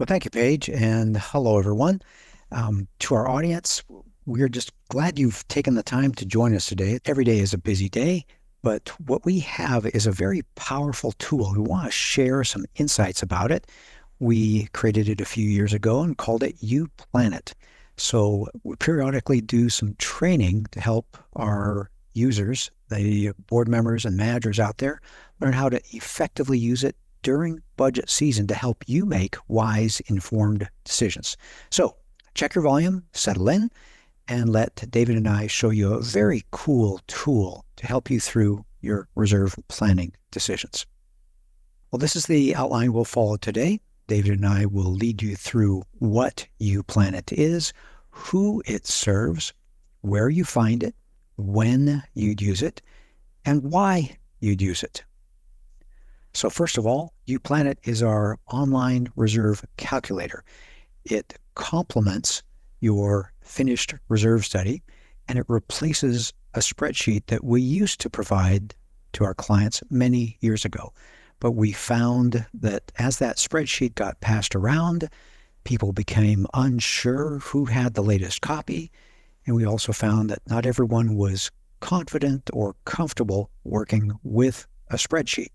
Well, thank you, Paige, and hello, everyone. To our audience, we're just glad you've taken the time to join us today. Every day is a busy day, but what we have is a very powerful tool. We want to share some insights about it. We created it a few years ago and called it uPlanIt. So we periodically do some training to help our users, the board members and managers out there, learn how to effectively use it during budget season to help you make wise, informed decisions. So check your volume, settle in, and let David and I show you a very cool tool to help you through your reserve planning decisions. Well, this is the outline we'll follow today. David and I will lead you through what uPlanIt is, who it serves, where you find it, when you'd use it, and why you'd use it. So first of all, uPlanIt is our online reserve calculator. It complements your finished reserve study, and it replaces a spreadsheet that we used to provide to our clients many years ago. But we found that as that spreadsheet got passed around, people became unsure who had the latest copy, and we also found that not everyone was confident or comfortable working with a spreadsheet.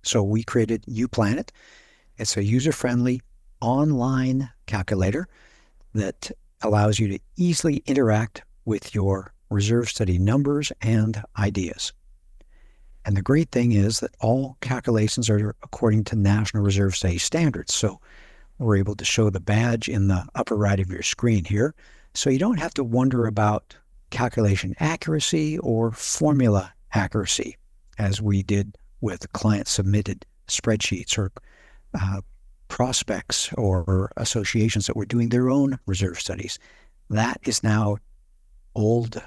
So we created uPlanIt. It's a user-friendly online calculator that allows you to easily interact with your reserve study numbers and ideas. And the great thing is that all calculations are according to National Reserve Study standards. So we're able to show the badge in the upper right of your screen here. So you don't have to wonder about calculation accuracy or formula accuracy, as we did with client-submitted spreadsheets or prospects or associations that were doing their own reserve studies. That is now old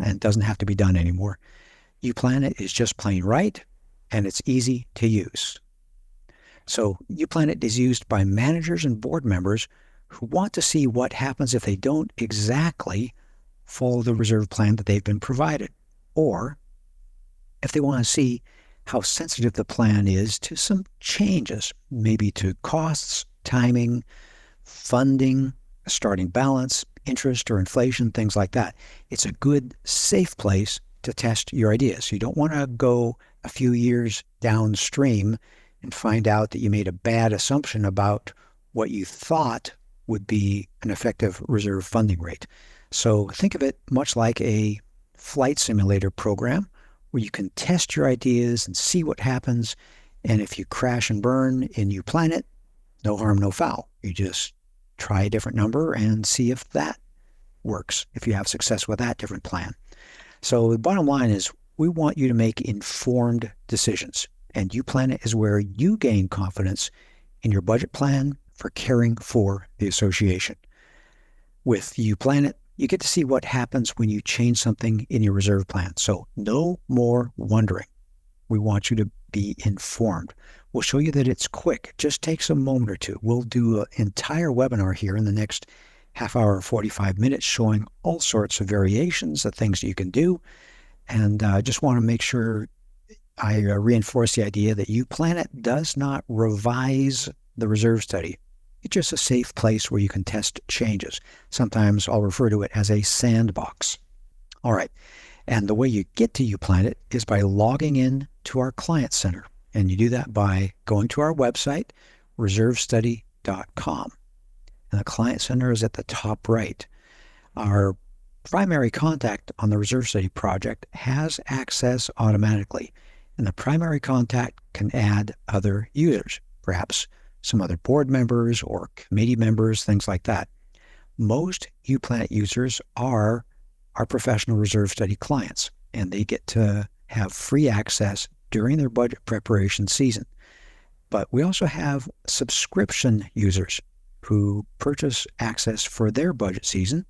and doesn't have to be done anymore. uPlanIt is just plain right, and it's easy to use. So uPlanIt is used by managers and board members who want to see what happens if they don't exactly follow the reserve plan that they've been provided, or if they want to see how sensitive the plan is to some changes, maybe to costs, timing, funding, starting balance, interest or inflation, things like that. It's a good, safe place to test your ideas. You don't want to go a few years downstream and find out that you made a bad assumption about what you thought would be an effective reserve funding rate. So think of it much like a flight simulator program where you can test your ideas and see what happens. And if you crash and burn in uPlanIt, no harm, no foul. You just try a different number and see if that works, if you have success with that different plan. So the bottom line is we want you to make informed decisions. And uPlanIt is where you gain confidence in your budget plan for caring for the association. With uPlanIt, you get to see what happens when you change something in your reserve plan. So no more wondering. We want you to be informed. We'll show you that it's quick. It just takes a moment or two. We'll do an entire webinar here in the next half hour or 45 minutes showing all sorts of variations of things that you can do. And I just want to make sure I reinforce the idea that uPlanIt does not revise the reserve study. It's just a safe place where you can test changes. Sometimes I'll refer to it as a sandbox. All right. And the way you get to uPlanIt is by logging in to our Client Center. And you do that by going to our website, reservestudy.com. And the Client Center is at the top right. Our primary contact on the Reserve Study project has access automatically. And the primary contact can add other users, perhaps some other board members or committee members, things like that. Most uPlanIt users are our professional reserve study clients, and they get to have free access during their budget preparation season. But we also have subscription users who purchase access for their budget season.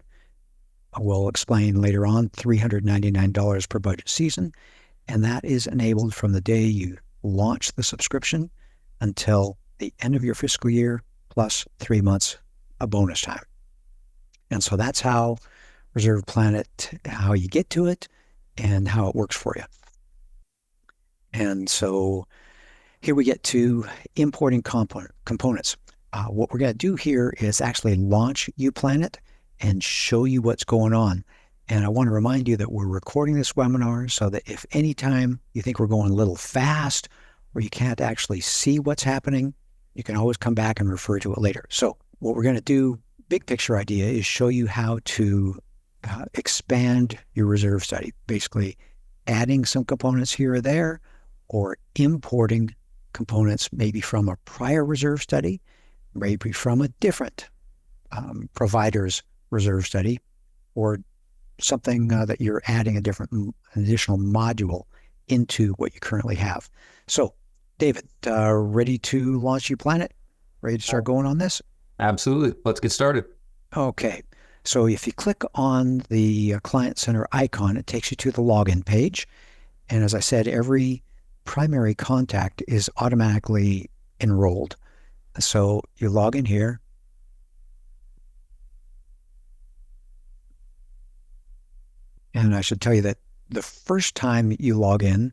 We'll explain later on, $399 per budget season, and that is enabled from the day you launch the subscription until the end of your fiscal year, plus 3 months of bonus time. And so that's how uPlanIt, how you get to it and how it works for you. And so here we get to importing components. What we're going to do here is actually launch uPlanIt and show you what's going on. And I want to remind you that we're recording this webinar so that if anytime you think we're going a little fast or you can't actually see what's happening, you can always come back and refer to it later. So what we're going to do, big picture idea, is show you how to expand your reserve study, basically adding some components here or there, or importing components maybe from a prior reserve study, maybe from a different provider's reserve study, or something that you're adding an additional module into what you currently have. So, David, ready to launch uPlanIt? Ready to start going on this? Absolutely. Let's get started. Okay. So if you click on the Client Center icon, it takes you to the login page. And as I said, every primary contact is automatically enrolled. So you log in here. And I should tell you that the first time you log in,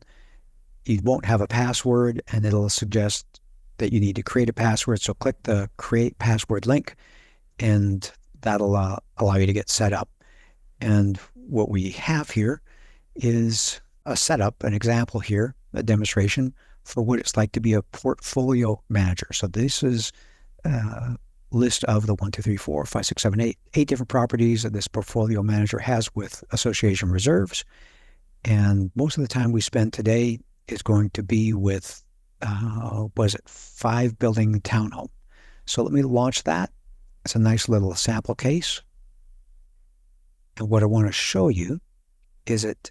you won't have a password, and it'll suggest that you need to create a password. So click the Create Password link, and that'll allow you to get set up. And what we have here is a setup, an example here, a demonstration for what it's like to be a portfolio manager. So this is a list of the 1, 2, 3, 4, 5, 6, 7, 8 different properties that this portfolio manager has with association reserves. And most of the time we spend today is going to be with, 5-building townhome. So let me launch that. It's a nice little sample case. And what I want to show you is it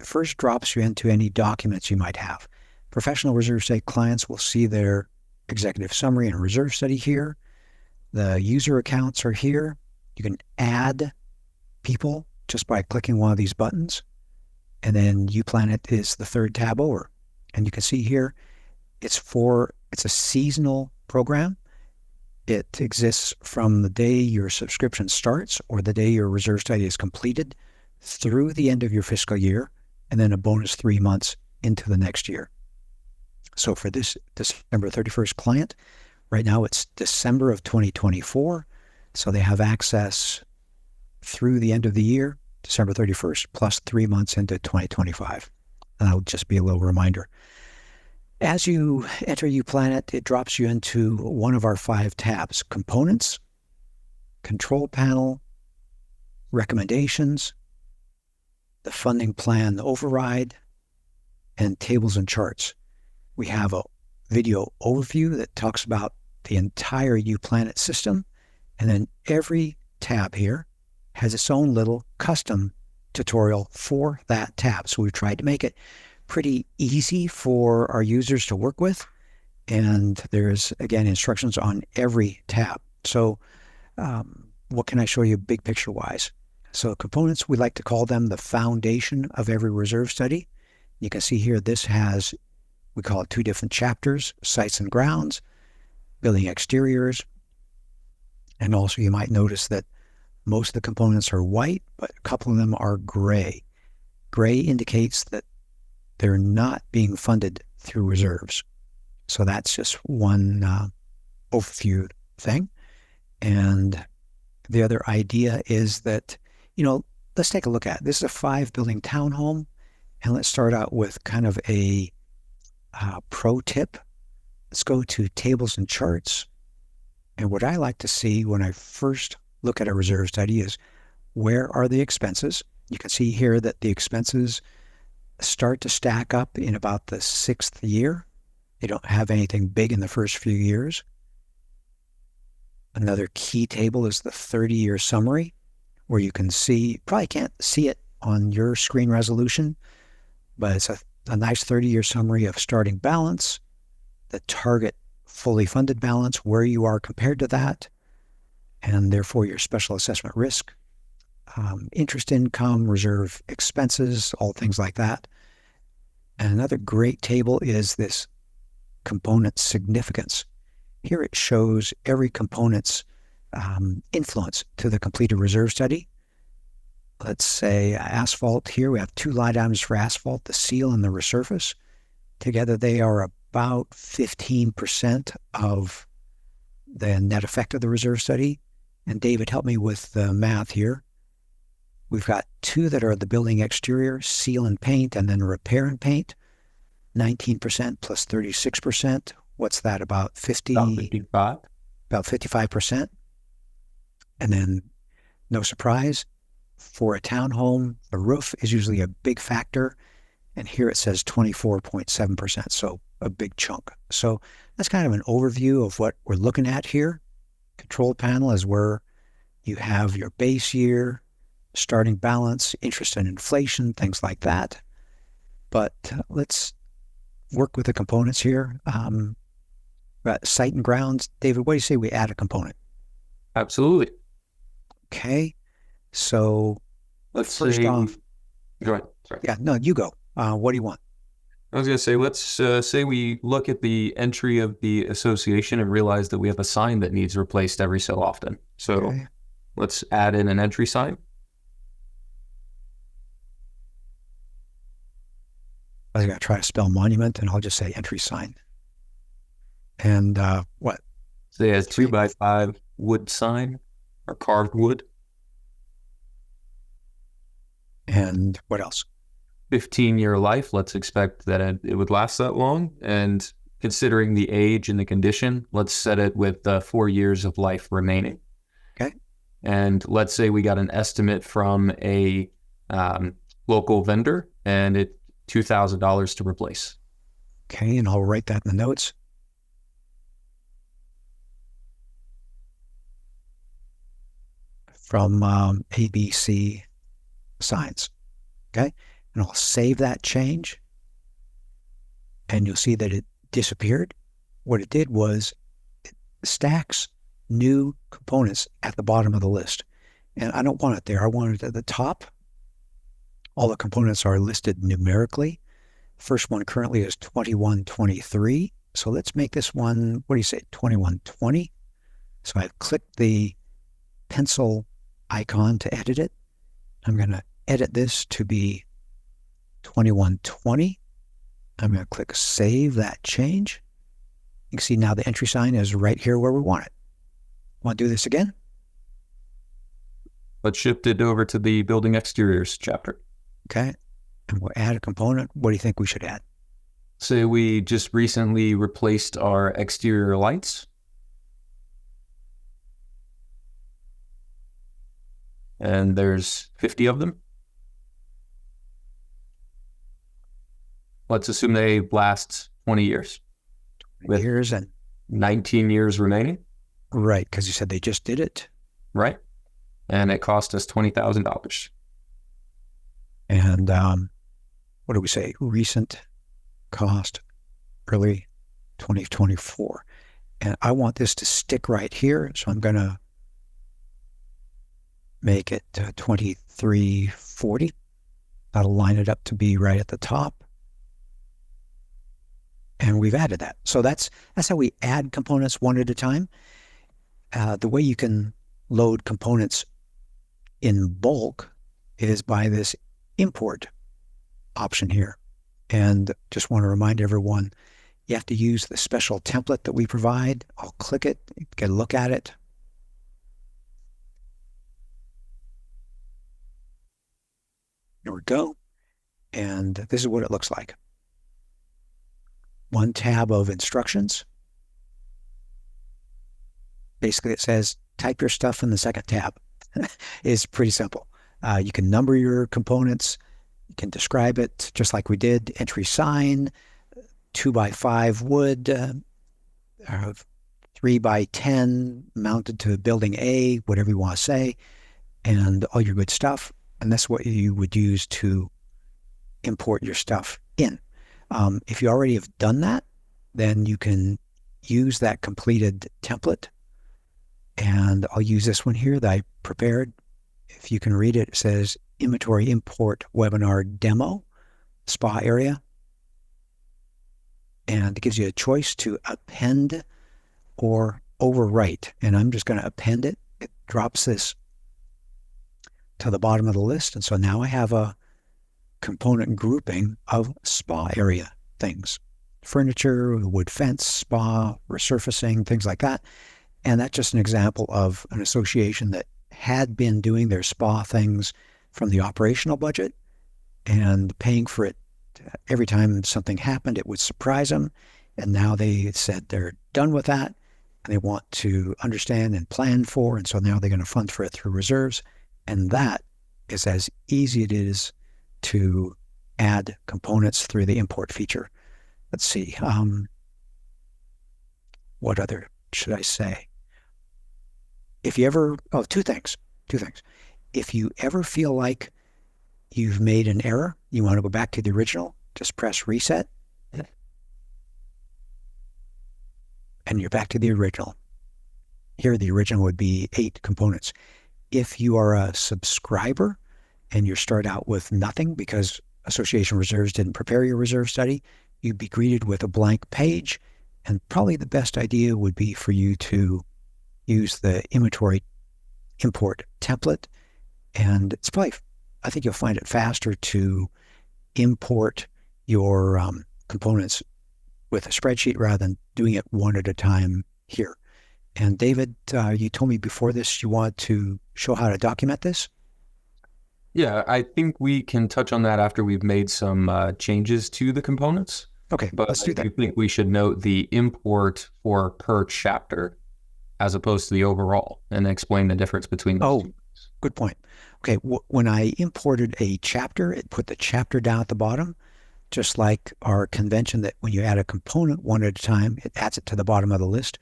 first drops you into any documents you might have. Professional reserve study clients will see their executive summary and reserve study here. The user accounts are here. You can add people just by clicking one of these buttons. And then uPlanIt is the third tab over. And you can see here, it's a seasonal program. It exists from the day your subscription starts or the day your reserve study is completed through the end of your fiscal year, and then a bonus 3 months into the next year. So for this December 31st client, right now it's December of 2024. So they have access through the end of the year, December 31st, plus 3 months into 2025. And that'll just be a little reminder. As you enter uPlanIt, it drops you into one of our 5 tabs: Components, Control Panel, Recommendations, the Funding Plan Override, and Tables and Charts. We have a video overview that talks about the entire uPlanIt system, and then every tab here has its own little custom tutorial for that tab. So we've tried to make it pretty easy for our users to work with. And there's, again, instructions on every tab. So what can I show you big picture wise? So components, we like to call them the foundation of every reserve study. You can see here, this has, we call it 2 different chapters: sites and grounds, building exteriors. And also you might notice that most of the components are white, but a couple of them are gray. Gray indicates that they're not being funded through reserves. So that's just one overview thing. And the other idea is that, let's take a look at it. This is a 5-building townhome. And let's start out with kind of a pro tip. Let's go to Tables and Charts. And what I like to see when I first look at a reserve study is, where are the expenses? You can see here that the expenses start to stack up in about the 6th year. They don't have anything big in the first few years. Another key table is the 30-year summary, where you can see, probably can't see it on your screen resolution, but it's a nice 30-year summary of starting balance, the target fully funded balance, where you are compared to that, and therefore your special assessment risk, interest income, reserve expenses, all things like that. And another great table is this component significance. Here it shows every component's influence to the completed reserve study. Let's say asphalt here, we have 2 line items for asphalt, the seal and the resurface. Together they are about 15% of the net effect of the reserve study. And David, help me with the math here. We've got two that are the building exterior, seal and paint, and then repair and paint. 19% plus 36%. What's that, about 50? About 55. About 55%. And then, no surprise, for a townhome, the roof is usually a big factor. And here it says 24.7%, so a big chunk. So that's kind of an overview of what we're looking at here. Control panel is where you have your base year, starting balance, interest and inflation, things like that. But let's work with the components here. Got site and grounds. David, what do you say we add a component? Absolutely. Okay. So Let's first say, off, go ahead. Sorry. yeah, no, you go. What do you want? I was going to say, let's say we look at the entry of the association and realize that we have a sign that needs replaced every so often. So Okay. let's add in an entry sign. I was going to try to spell monument, and I'll just say entry sign. And what? Say a 2x5 wood sign or carved wood. And what else? 15-year life. Let's expect that it would last that long. And considering the age and the condition, let's set it with 4 years of life remaining. Okay. And let's say we got an estimate from a local vendor and it $2,000 to replace. Okay, and I'll write that in the notes. From ABC Signs. Okay, and I'll save that change. And you'll see that it disappeared. What it did was it stacks new components at the bottom of the list. And I don't want it there. I want it at the top. All the components are listed numerically. First one currently is 2123. So let's make this one, what do you say, 2120? So I've clicked the pencil icon to edit it. I'm going to edit this to be 2120. I'm going to click Save that change. You can see now the entry sign is right here where we want it. Want to do this again? Let's shift it over to the building exteriors chapter. Okay. And we'll add a component. What do you think we should add? Say we just recently replaced our exterior lights. And there's 50 of them. Let's assume they last 20 years. With Years and 19 years remaining. right, because you said they just did it. Right. And it cost us $20,000. And what do we say? Recent cost, early 2024. And I want this to stick right here. So I'm going to make it 2340. That'll line it up to be right at the top. And we've added that. So that's how we add components one at a time. The way you can load components in bulk is by this import option here. And just want to remind everyone, you have to use the special template that we provide. I'll click it, get a look at it. There we go. And this is what it looks like. One tab of instructions. Basically, it says type your stuff in the second tab. It's pretty simple. You can number your components. You can describe it just like we did. Entry sign, 2x5 wood, 3x10 mounted to building A, whatever you want to say, and all your good stuff. And that's what you would use to import your stuff in. If you already have done that, then you can use that completed template. And I'll use this one here that I prepared. If you can read it, it says inventory import webinar demo, spa area. And it gives you a choice to append or overwrite. And I'm just going to append it. It drops this to the bottom of the list. And so now I have a component grouping of spa area things. Furniture, wood fence, spa, resurfacing, things like that. And that's just an example of an association that had been doing their spa things from the operational budget and paying for it every time something happened. It would surprise them. And now they said they're done with that and they want to understand and plan for. And so now they're going to fund for it through reserves. And that is as easy as it is to add components through the import feature. Let's see. What other should I say? If you ever, two things. If you ever feel like you've made an error, you want to go back to the original, just press reset. And you're back to the original. Here, the original would be 8 components. If you are a subscriber and you start out with nothing because Association Reserves didn't prepare your reserve study, you'd be greeted with a blank page. And probably the best idea would be for you to use the inventory import template. And it's probably, I think you'll find it faster to import your components with a spreadsheet rather than doing it one at a time here. And David, you told me before this you wanted to show how to document this. Yeah, I think we can touch on that after we've made some changes to the components. Okay, but let's do that. I think we should note the import for per chapter as opposed to the overall and explain the difference between those two. Good point. Okay, when I imported a chapter, it put the chapter down at the bottom, just like our convention that when you add a component one at a time, it adds it to the bottom of the list.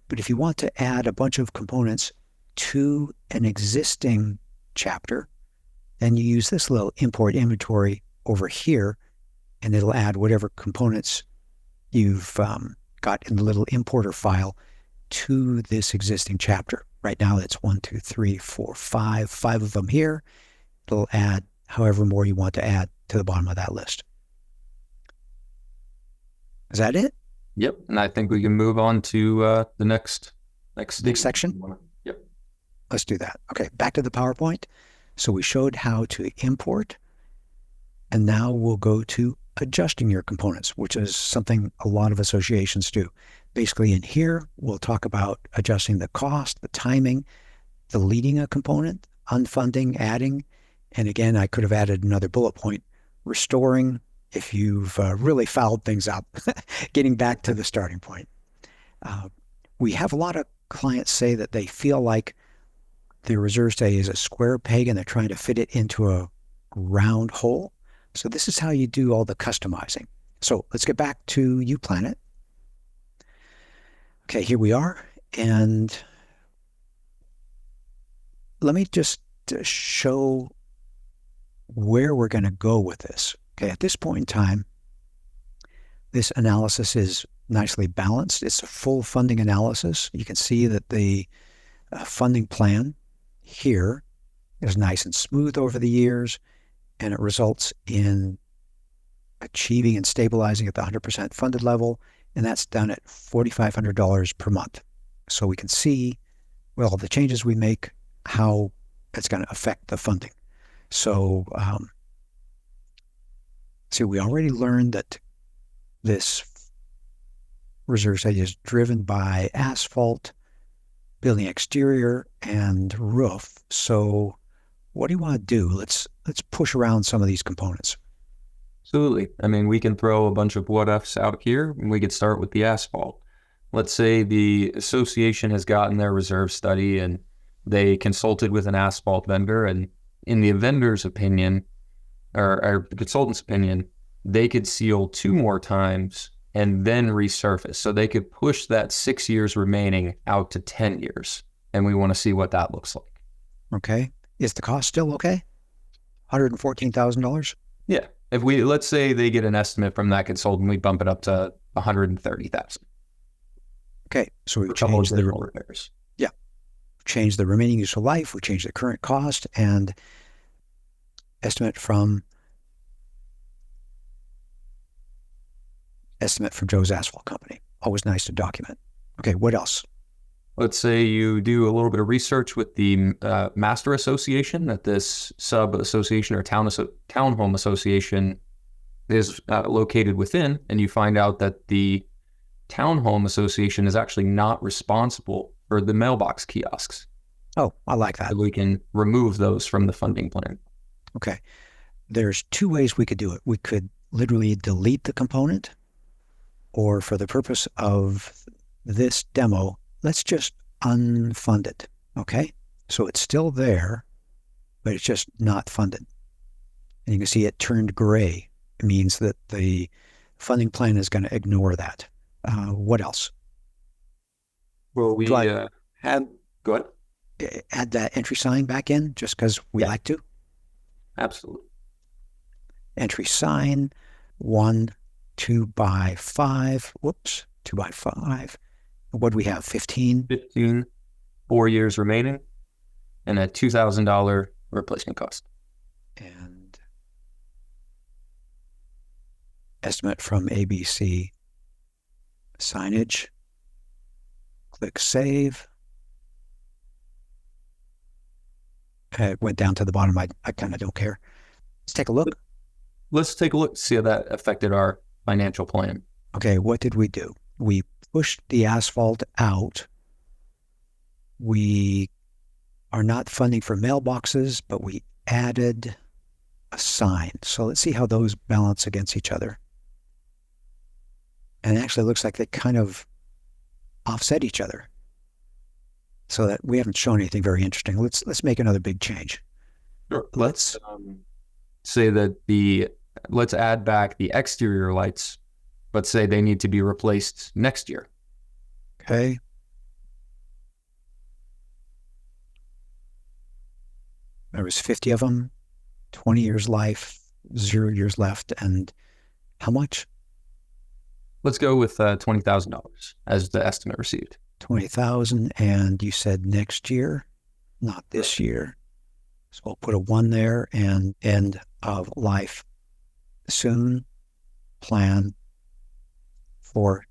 But if you want to add a bunch of components to an existing chapter, then you use this little import inventory over here, and it'll add whatever components you've got in the little importer file to this existing chapter. Right now, it's 1, 2, 3, 4, 5 of them here. It'll add however more you want to add to the bottom of that list. Is that it? Yep. And I think we can move on to the next section. Yep. Let's do that. Okay, back to the PowerPoint. So we showed how to import, and now we'll go to adjusting your components, which is something a lot of associations do. Basically in here, we'll talk about adjusting the cost, the timing, deleting a component, unfunding, adding, and again, I could have added another bullet point, restoring if you've really fouled things up, getting back to the starting point. We have a lot of clients say that they feel like the reserve study is a square peg and they're trying to fit it into a round hole. So this is how you do all the customizing. So let's get back to uPlanIt. Okay, here we are. And let me just show where we're going to go with this. Okay, at this point in time, this analysis is nicely balanced. It's a full funding analysis. You can see that the funding plan here is nice and smooth over the years, and it results in achieving and stabilizing at the 100% funded level, and that's done at $4,500 per month. So we can see, well, the changes we make, how it's going to affect the funding. So, see, we already learned that this reserve study is driven by asphalt, building exterior, and roof. So what do you want to do? Let's push around some of these components. Absolutely. I mean, we can throw a bunch of what-ifs out here, and we could start with the asphalt. Let's say the association has gotten their reserve study, and they consulted with an asphalt vendor, and in the vendor's opinion, or the consultant's opinion, they could seal 2 more times and then resurface. So they could push that 6 years remaining out to 10 years. And we want to see what that looks like. Okay. Is the cost still okay? $114,000? Yeah. If let's say they get an estimate from that consultant, we bump it up to $130,000. Okay. So we change the repairs. Yeah. Change the remaining useful life. We change the current cost and estimate from Joe's Asphalt Company. Always nice to document. Okay, what else? Let's say you do a little bit of research with the master association that this sub-association or townhome association is located within, and you find out that the townhome association is actually not responsible or the mailbox kiosks. Oh, I like that. So we can remove those from the funding plan. Okay. There's two ways we could do it. We could literally delete the component, or for the purpose of this demo, let's just unfund it. Okay. So it's still there, but it's just not funded. And you can see it turned gray. It means that the funding plan is going to ignore that. What else? Well, we Do I had, go ahead. add that entry sign back in just because we like to? Absolutely. Entry sign, 1, 2 by 5. Whoops, 2 by 5. What do we have? 15? 15, 4 years remaining, and a $2,000 replacement cost. And estimate from ABC. Signage. Click save. It went down to the bottom. I kind of don't care. Let's take a look. Let's take a look to see how that affected our financial plan. Okay, what did we do? We pushed the asphalt out. We are not funding for mailboxes, but we added a sign. So let's see how those balance against each other. And it actually looks like they kind of offset each other, so that we haven't shown anything very interesting. Let's make another big change. Sure. Let's say that let's add back the exterior lights, but say they need to be replaced next year. Okay. There was 50 of them, 20 years life, 0 years left, and how much? Let's go with $20,000 as the estimate received. 20,000, and you said next year, not this year. So we'll put a 1 there, and end of life soon, plan for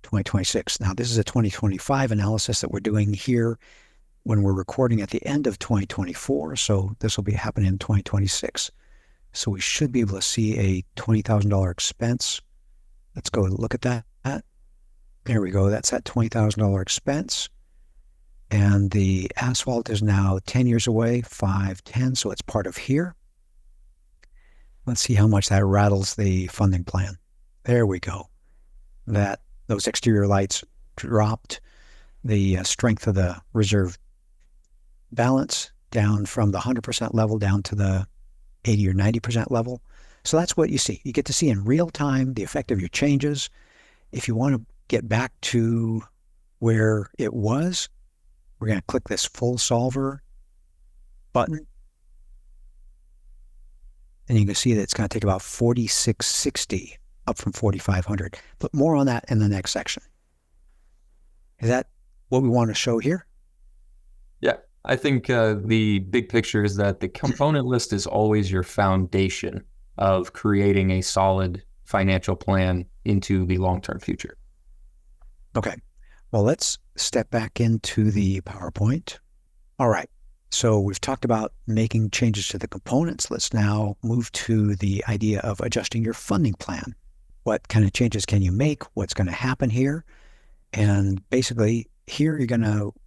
2026. Now, this is a 2025 analysis that we're doing here when we're recording at the end of 2024. So this will be happening in 2026. So we should be able to see a $20,000 expense. Let's go look at that. There we go. That's that $20,000 expense. And the asphalt is now 10 years away, 5, 10. So it's part of here. Let's see how much that rattles the funding plan. There we go. Those exterior lights dropped the strength of the reserve balance down from the 100% level down to the 80 or 90% level. So that's what you see. You get to see in real time the effect of your changes. If you want to get back to where it was, we're going to click this full solver button. And you can see that it's going to take about 4,660 up from 4,500. But more on that in the next section. Is that what we want to show here? Yeah, I think the big picture is that the component list is always your foundation of creating a solid financial plan into the long-term future. Okay. Well, let's step back into the PowerPoint. All right. So we've talked about making changes to the components. Let's now move to the idea of adjusting your funding plan. What kind of changes can you make? What's going to happen here? And basically, here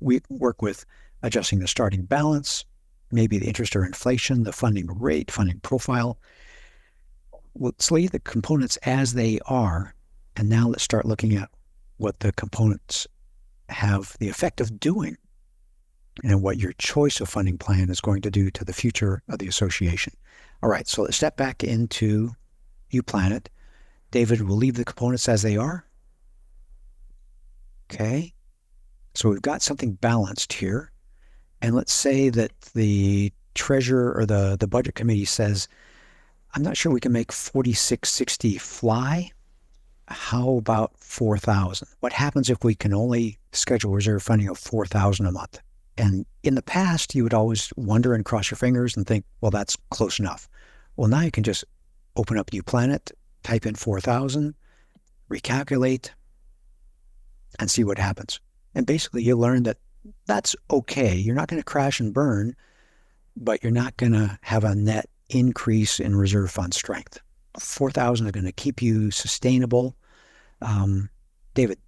we work with adjusting the starting balance, maybe the interest or inflation, the funding rate, funding profile. Let's leave the components as they are. And now let's start looking at what the components have the effect of doing and what your choice of funding plan is going to do to the future of the association. All right, so let's step back into uPlanIt. David will leave the components as they are. Okay, so we've got something balanced here. And let's say that the treasurer or the budget committee says, I'm not sure we can make 4,660 fly. How about 4,000? What happens if we can only schedule reserve funding of 4,000 a month? And in the past, you would always wonder and cross your fingers and think, well, that's close enough. Well, now you can just open up uPlanIt, type in 4,000, recalculate, and see what happens. And basically, you learn that that's okay. You're not going to crash and burn, but you're not going to have a net increase in reserve fund strength. 4,000 is going to keep you sustainable. David,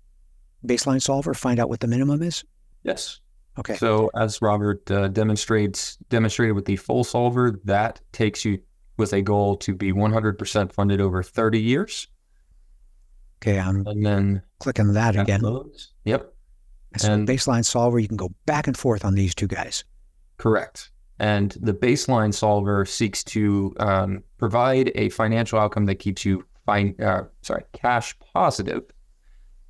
baseline solver, find out what the minimum is. Yes. Okay. So as Robert demonstrated with the full solver, that takes you with a goal to be 100% funded over 30 years. Okay, I'm And then clicking that again. loads. Yep. So And baseline solver, you can go back and forth on these two guys. correct. And the baseline solver seeks to provide a financial outcome that keeps you cash positive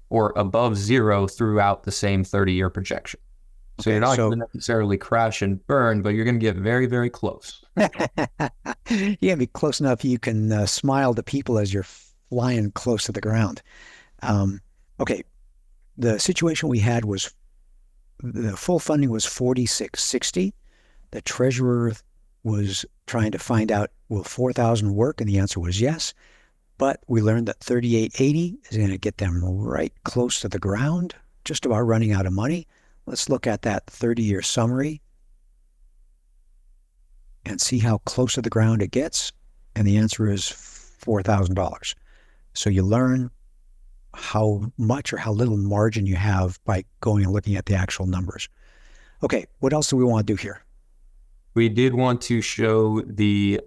or above zero throughout the same 30-year projection. So you're not going to necessarily crash and burn, but you're going to get very, very close. You gotta be close enough you can smile to people as you're flying close to the ground. Okay, the situation we had was the full funding was 4660. The treasurer was trying to find out, will 4,000 work? And the answer was yes. But we learned that 3880 is going to get them right close to the ground, just about running out of money. Let's look at that 30-year summary and see how close to the ground it gets. And the answer is $4,000. So you learn how much or how little margin you have by going and looking at the actual numbers. Okay, what else do we want to do here? We did want to show the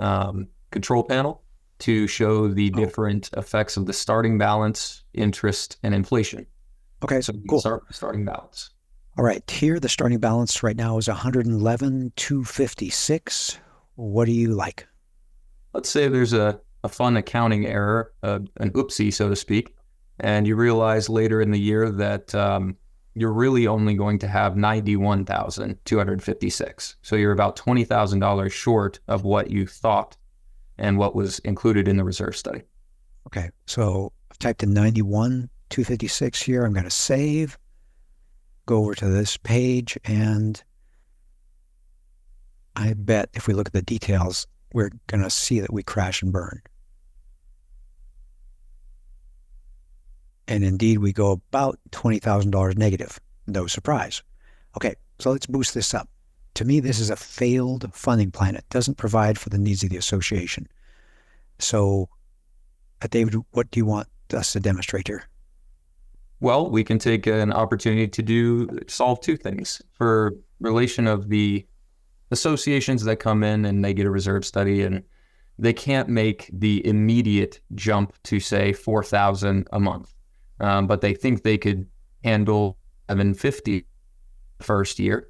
control panel to show the different effects of the starting balance, interest, and inflation. Okay, so cool. Start with starting balance. All right, here the starting balance right now is 111,256. What do you like? Let's say there's a fun accounting error, an oopsie, so to speak, and you realize later in the year that you're really only going to have 91,256. So you're about $20,000 short of what you thought and what was included in the reserve study. Okay, so I've typed in 91,256 here. I'm going to save, go over to this page, and I bet if we look at the details, we're going to see that we crash and burn. And indeed, we go about $20,000 negative. No surprise. Okay, so let's boost this up. To me, this is a failed funding plan. It doesn't provide for the needs of the association. So, David, what do you want us to demonstrate here? Well, we can take an opportunity to solve two things. For relation of the associations that come in and they get a reserve study and they can't make the immediate jump to, say, $4,000 a month. But they think they could handle $750 first year.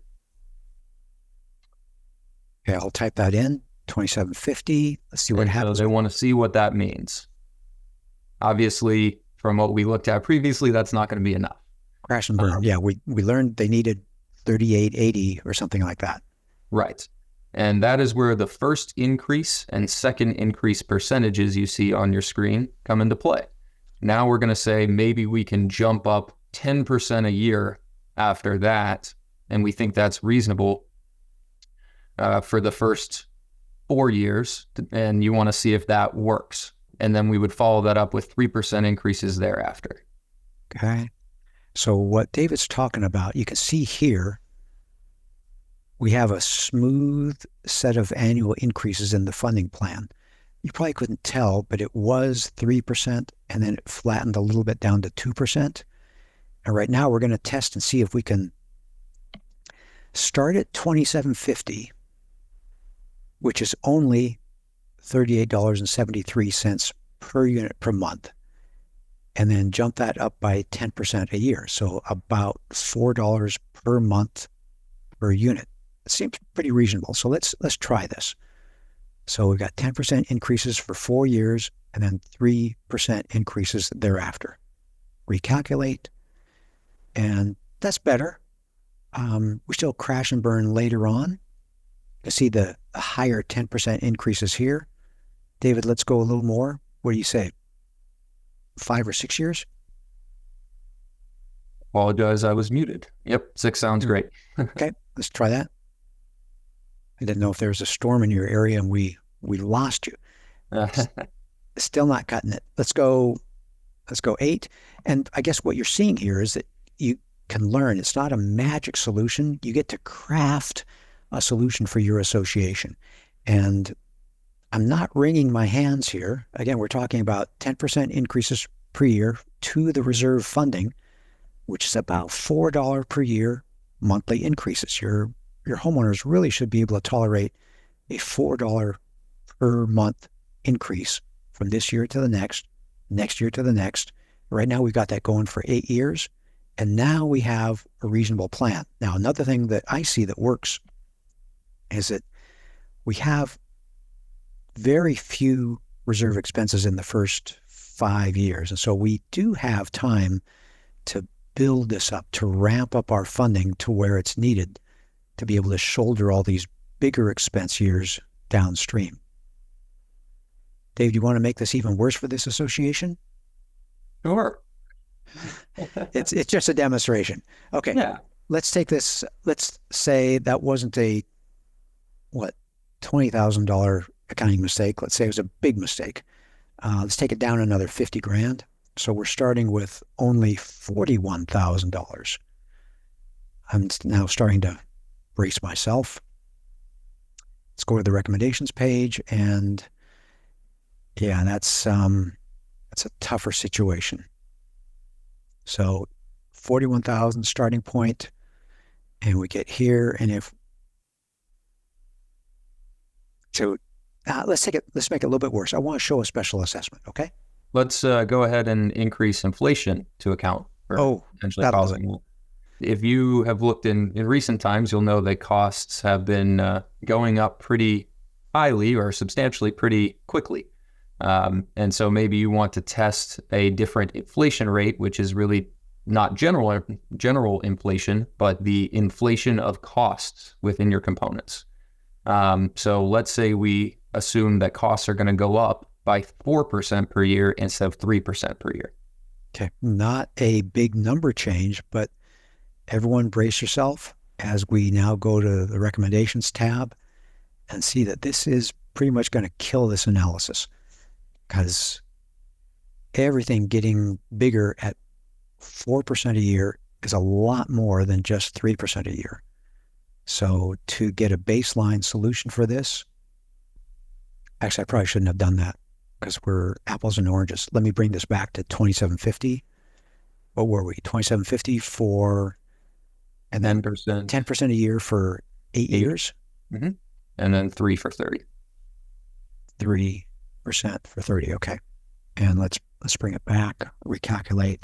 Okay, I'll type that in, $2,750. Let's see what happens. So they want to see what that means. Obviously, from what we looked at previously, that's not going to be enough. Crash and burn. Yeah, we learned they needed 3880 or something like that. Right. And that is where the first increase and second increase percentages you see on your screen come into play. Now we're going to say maybe we can jump up 10% a year after that, and we think that's reasonable for the first 4 years, and you want to see if that works. And then we would follow that up with 3% increases thereafter. Okay. So what David's talking about, you can see here, we have a smooth set of annual increases in the funding plan. You probably couldn't tell, but it was 3%, and then it flattened a little bit down to 2%. And right now we're going to test and see if we can start at $2,750, which is only $38.73 per unit per month, and then jump that up by 10% a year. So about $4 per month per unit. It seems pretty reasonable. So let's try this. So we've got 10% increases for 4 years and then 3% increases thereafter. Recalculate, and that's better. We still crash and burn later on. You see the higher 10% increases here. David, let's go a little more. What do you say? 5 or 6 years? Apologize, I was muted. Yep, 6 sounds great. Okay, let's try that. I didn't know if there was a storm in your area and we lost you. Still not cutting it. Let's go 8. And I guess what you're seeing here is that you can learn. It's not a magic solution. You get to craft a solution for your association. And I'm not wringing my hands here. Again, we're talking about 10% increases per year to the reserve funding, which is about $4 per year monthly increases. Your homeowners really should be able to tolerate a $4 per month increase from this year to the next year to the next. Right now, we've got that going for 8 years. And now we have a reasonable plan. Now, another thing that I see that works is that we have very few reserve expenses in the first 5 years. And so we do have time to build this up, to ramp up our funding to where it's needed to be able to shoulder all these bigger expense years downstream. Dave, do you want to make this even worse for this association? Sure. It's just a demonstration. Okay. Yeah. Let's take this. Let's say that wasn't a $20,000 accounting mistake. Let's say it was a big mistake. Let's take it down another 50 grand. So we're starting with only $41,000. I'm now starting to brace myself. Let's go to the recommendations page, and yeah, that's a tougher situation. So 41,000 starting point, and we get here, and let's make it a little bit worse. I want to show a special assessment, okay? Let's go ahead and increase inflation to account for potentially causing. If you have looked in recent times, you'll know that costs have been going up pretty highly or substantially pretty quickly. And so maybe you want to test a different inflation rate, which is really not general inflation, but the inflation of costs within your components. So let's say we assume that costs are going to go up by 4% per year instead of 3% per year. Okay, not a big number change, but everyone brace yourself as we now go to the recommendations tab and see that this is pretty much going to kill this analysis, because everything getting bigger at 4% a year is a lot more than just 3% a year. So to get a baseline solution for this, actually, I probably shouldn't have done that because we're apples and oranges. Let me bring this back to 2750. What were we? 2750 for, and then 10% a year for 8 years. Mm-hmm. And then 3 for 30. 3% for 30. Okay. And let's bring it back, recalculate,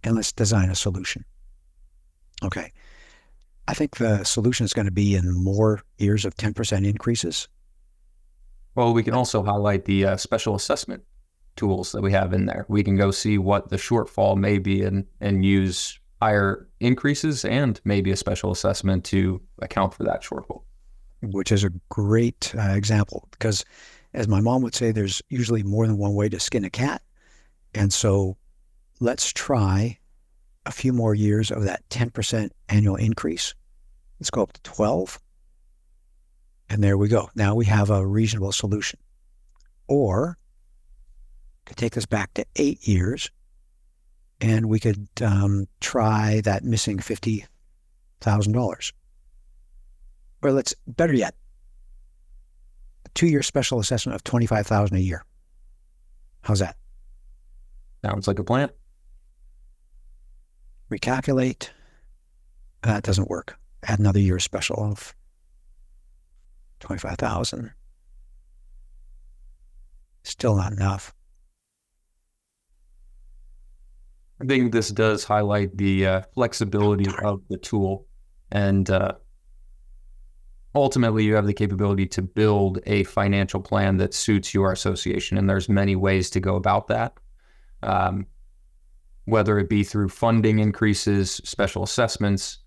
and let's design a solution. Okay. I think the solution is going to be in more years of 10% increases. Well, we can also highlight the special assessment tools that we have in there. We can go see what the shortfall may be and use higher increases and maybe a special assessment to account for that shortfall. Which is a great example, because as my mom would say, there's usually more than one way to skin a cat. And so let's try a few more years of that 10% annual increase. Let's go up to 12. And there we go. Now we have a reasonable solution. Or could take this back to 8 years, and we could try that missing $50,000. Or let's, better yet, a 2-year special assessment of $25,000 a year. How's that? Sounds like a plan. Recalculate. That doesn't work. Add another year special of $25,000. Still not enough. I think this does highlight the flexibility of the tool, and ultimately you have the capability to build a financial plan that suits your association, and there's many ways to go about that, whether it be through funding increases, special assessments.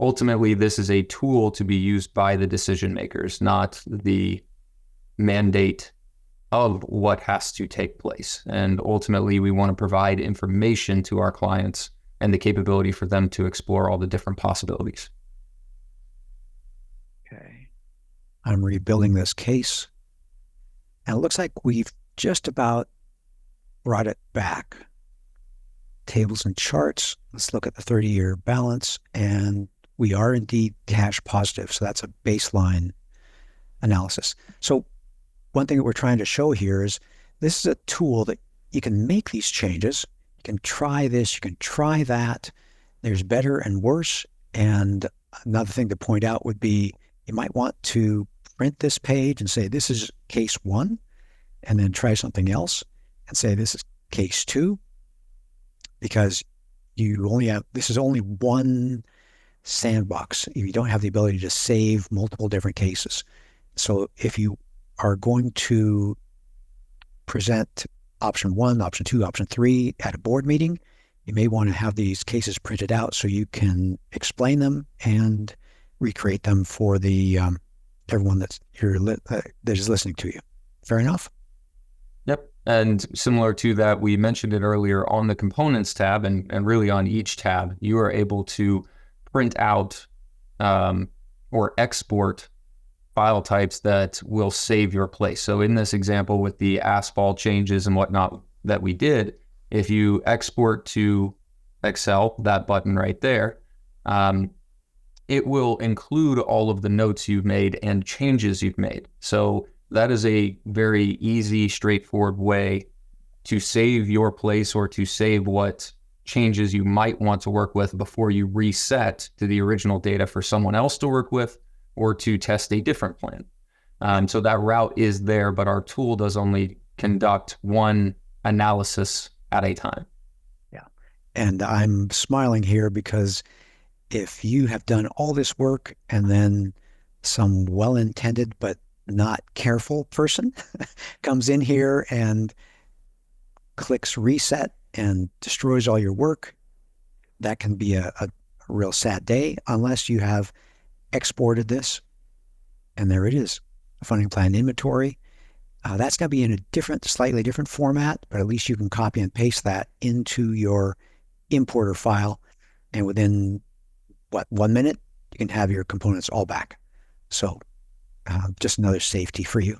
Ultimately, this is a tool to be used by the decision makers, not the mandate of what has to take place. And ultimately, we want to provide information to our clients and the capability for them to explore all the different possibilities. Okay. I'm rebuilding this case. And it looks like we've just about brought it back. Tables and charts. Let's look at the 30-year balance. And we are indeed cash positive. So that's a baseline analysis. So one thing that we're trying to show here is this is a tool that you can make these changes. You can try this, you can try that. There's better and worse. And Another thing to point out would be you might want to print this page and say, this is case 1, and then try something else and say, this is case 2, because this is only one sandbox. You don't have the ability to save multiple different cases. So if you are going to present option 1, option 2, option 3 at a board meeting, you may want to have these cases printed out so you can explain them and recreate them for the everyone that is listening to you. Fair enough? Yep. And similar to that, we mentioned it earlier on the components tab, and really on each tab, you are able to print out or export file types that will save your place. So in this example with the asphalt changes and whatnot that we did, if you export to Excel, that button right there, it will include all of the notes you've made and changes you've made. So that is a very easy, straightforward way to save your place or to save what changes you might want to work with before you reset to the original data for someone else to work with or to test a different plan. So that route is there, but our tool does only conduct one analysis at a time. Yeah. And I'm smiling here because if you have done all this work and then some well-intended but not careful person comes in here and clicks reset and destroys all your work, that can be a real sad day unless you have exported this. And there it is, a funding plan inventory. That's going to be in a slightly different format, but at least you can copy and paste that into your importer file. And within, 1 minute, you can have your components all back. So just another safety for you.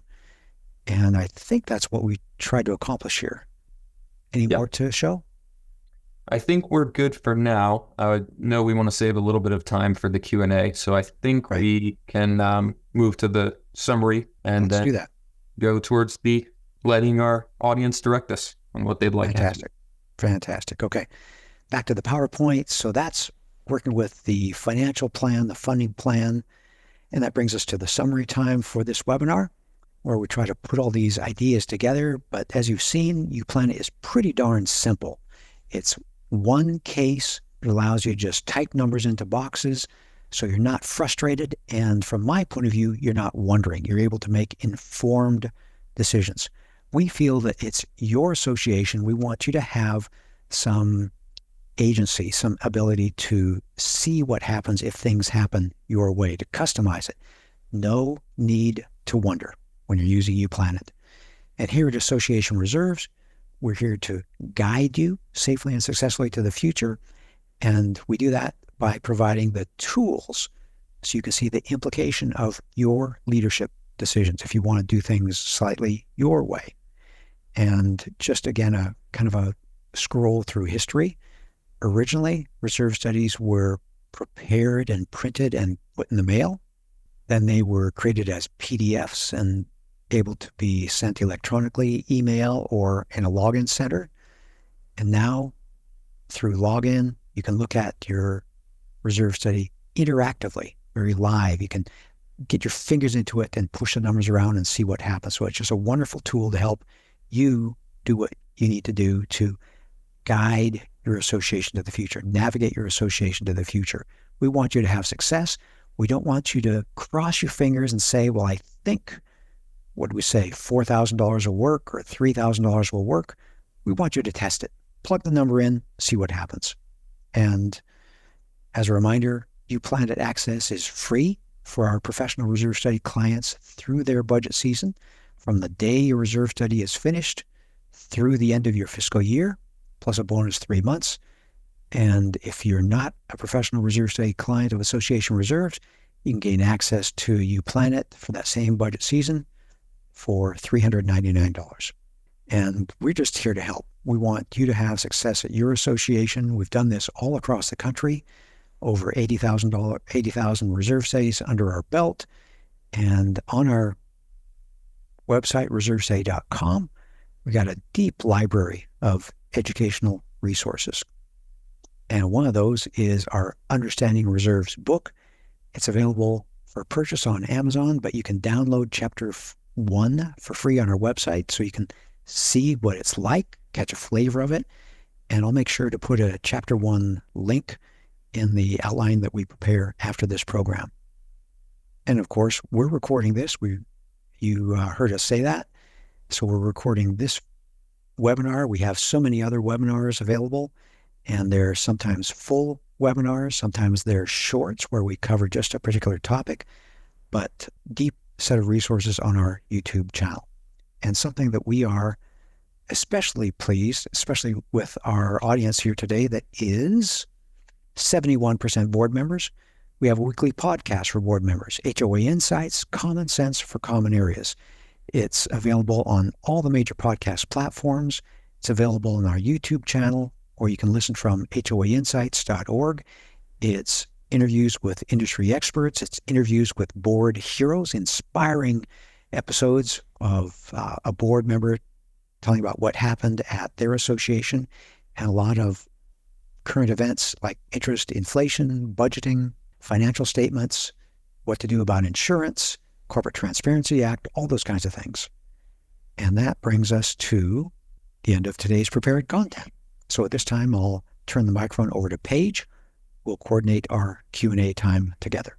And I think that's what we tried to accomplish here. Any more to show? I think we're good for now. I know we want to save a little bit of time for the Q&A, so I think we can move to the summary and Let's do that. Go towards the letting our audience direct us on what they'd like. Fantastic. Okay. Back to the PowerPoint. So that's working with the financial plan, the funding plan, and that brings us to the summary time for this webinar, where we try to put all these ideas together. But as you've seen, uPlanIt is pretty darn simple. It's one case. It allows you to just type numbers into boxes so you're not frustrated. And from my point of view, you're not wondering. You're able to make informed decisions. We feel that it's your association. We want you to have some agency, some ability to see what happens if things happen your way, to customize it. No need to wonder when you're using uPlanIt. And here at Association Reserves, we're here to guide you safely and successfully to the future. And we do that by providing the tools so you can see the implication of your leadership decisions if you want to do things slightly your way. And just again, a kind of a scroll through history. Originally, reserve studies were prepared and printed and put in the mail. Then they were created as PDFs and able to be sent electronically, email, or in a login center. And now, through login, you can look at your reserve study interactively, very live. You can get your fingers into it and push the numbers around and see what happens. So it's just a wonderful tool to help you do what you need to do to guide your association to the future, navigate your association to the future. We want you to have success. We don't want you to cross your fingers and say, well, I think, what do we say, $4,000 will work or $3,000 will work. We want you to test it. Plug the number in, see what happens. And as a reminder, uPlanIt Access is free for our professional reserve study clients through their budget season, from the day your reserve study is finished through the end of your fiscal year, plus a bonus 3 months. And if you're not a professional reserve study client of Association Reserves, you can gain access to uPlanIt for that same budget season for $399. And we're just here to help. We want you to have success at your association. We've done this all across the country, over 80,000 reserve studies under our belt. And on our website, reservestudy.com, we got a deep library of educational resources. And one of those is our Understanding Reserves book. It's available for purchase on Amazon, but you can download Chapter 1 for free on our website so you can see what it's like, catch a flavor of it. And I'll make sure to put a Chapter 1 link in the outline that we prepare after this program. And of course, we're recording this. You heard us say that. So we're recording this webinar. We have so many other webinars available, and they're sometimes full webinars. Sometimes they're shorts where we cover just a particular topic, but deep set of resources on our YouTube channel. And something that we are especially pleased, especially with our audience here today, that is 71% board members. We have a weekly podcast for board members, HOA Insights, Common Sense for Common Areas. It's available on all the major podcast platforms. It's available on our YouTube channel, or you can listen from hoainsights.org. It's interviews with industry experts. It's interviews with board heroes, inspiring episodes of a board member telling about what happened at their association, and a lot of current events like interest, inflation, budgeting, financial statements, what to do about insurance, Corporate Transparency Act, all those kinds of things. And that brings us to the end of today's prepared content. So at this time, I'll turn the microphone over to Paige. We'll coordinate our Q&A time together.